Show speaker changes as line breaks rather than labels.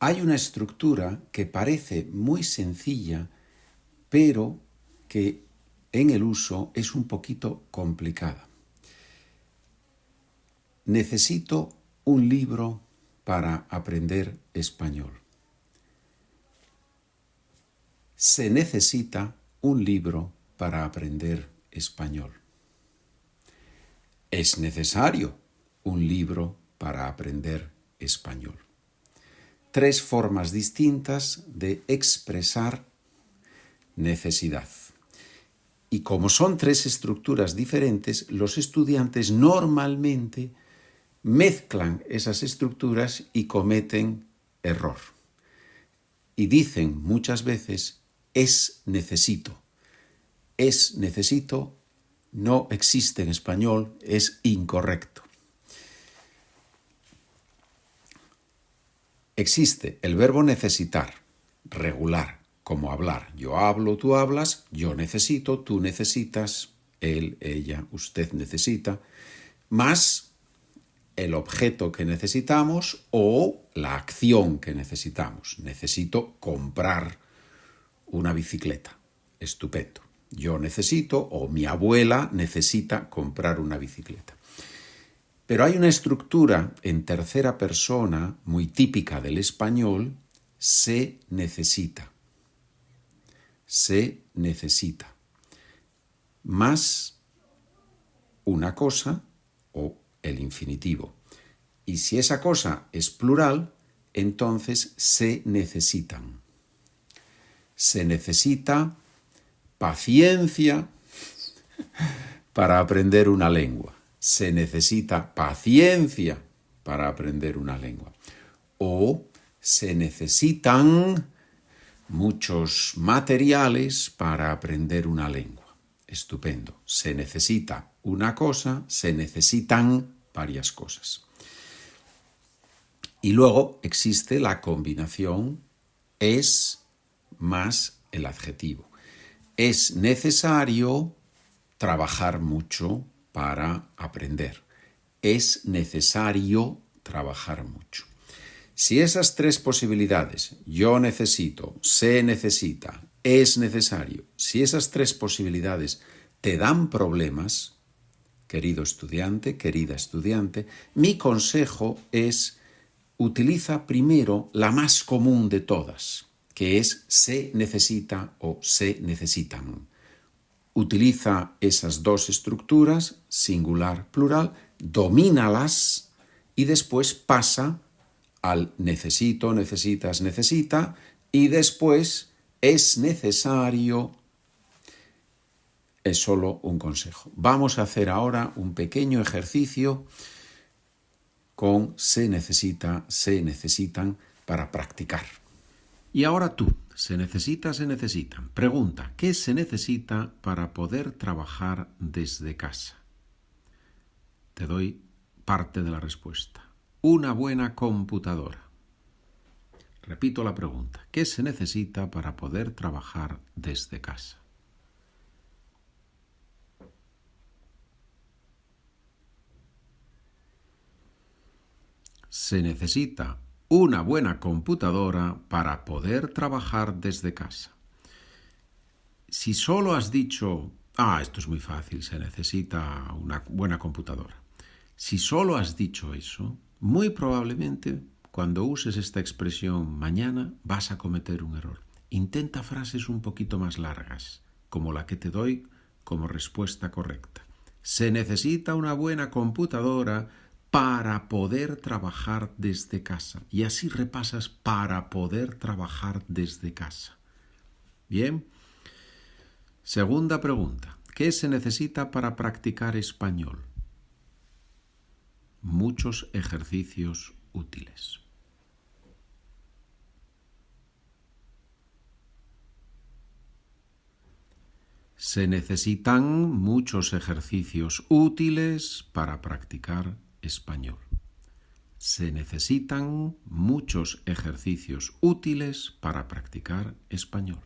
Hay una estructura que parece muy sencilla, pero que en el uso es un poquito complicada. Necesito un libro para aprender español. Se necesita un libro para aprender español. Es necesario un libro para aprender español. 3 formas distintas de expresar necesidad. Y como son 3 estructuras diferentes, los estudiantes normalmente mezclan esas estructuras y cometen error. Y dicen muchas veces, es necesito. Es necesito no existe en español, es incorrecto. Existe el verbo necesitar, regular, como hablar. Yo hablo, tú hablas, yo necesito, tú necesitas, él, ella, usted necesita, más el objeto que necesitamos o la acción que necesitamos. Necesito comprar una bicicleta. Estupendo. Yo necesito o mi abuela necesita comprar una bicicleta. Pero hay una estructura en tercera persona muy típica del español, se necesita. Se necesita. Más una cosa o el infinitivo. Y si esa cosa es plural, entonces se necesitan. Se necesita paciencia para aprender una lengua. Se necesita paciencia para aprender una lengua. O se necesitan muchos materiales para aprender una lengua. Estupendo. Se necesita una cosa, se necesitan varias cosas. Y luego existe la combinación es más el adjetivo. Es necesario trabajar mucho para aprender. Es necesario trabajar mucho. Si esas 3 posibilidades, yo necesito, se necesita, es necesario, si esas 3 posibilidades te dan problemas, querido estudiante, querida estudiante, mi consejo es utiliza primero la más común de todas, que es se necesita o se necesitan. Utiliza esas 2 estructuras, singular, plural, domínalas y después pasa al necesito, necesitas, necesita y después es necesario. Es solo un consejo. Vamos a hacer ahora un pequeño ejercicio con se necesita, se necesitan para practicar. Y ahora tú, se necesita, se necesitan. Pregunta, ¿qué se necesita para poder trabajar desde casa? Te doy parte de la respuesta. Una buena computadora. Repito la pregunta, ¿qué se necesita para poder trabajar desde casa? Se necesita una buena computadora para poder trabajar desde casa. Si solo has dicho, esto es muy fácil, se necesita una buena computadora. Si solo has dicho eso, muy probablemente cuando uses esta expresión mañana vas a cometer un error. Intenta frases un poquito más largas, como la que te doy como respuesta correcta. Se necesita una buena computadora para poder trabajar desde casa. Y así repasas para poder trabajar desde casa. Bien. Segunda pregunta. ¿Qué se necesita para practicar español? Muchos ejercicios útiles. Se necesitan muchos ejercicios útiles para practicar español. Se necesitan muchos ejercicios útiles para practicar español.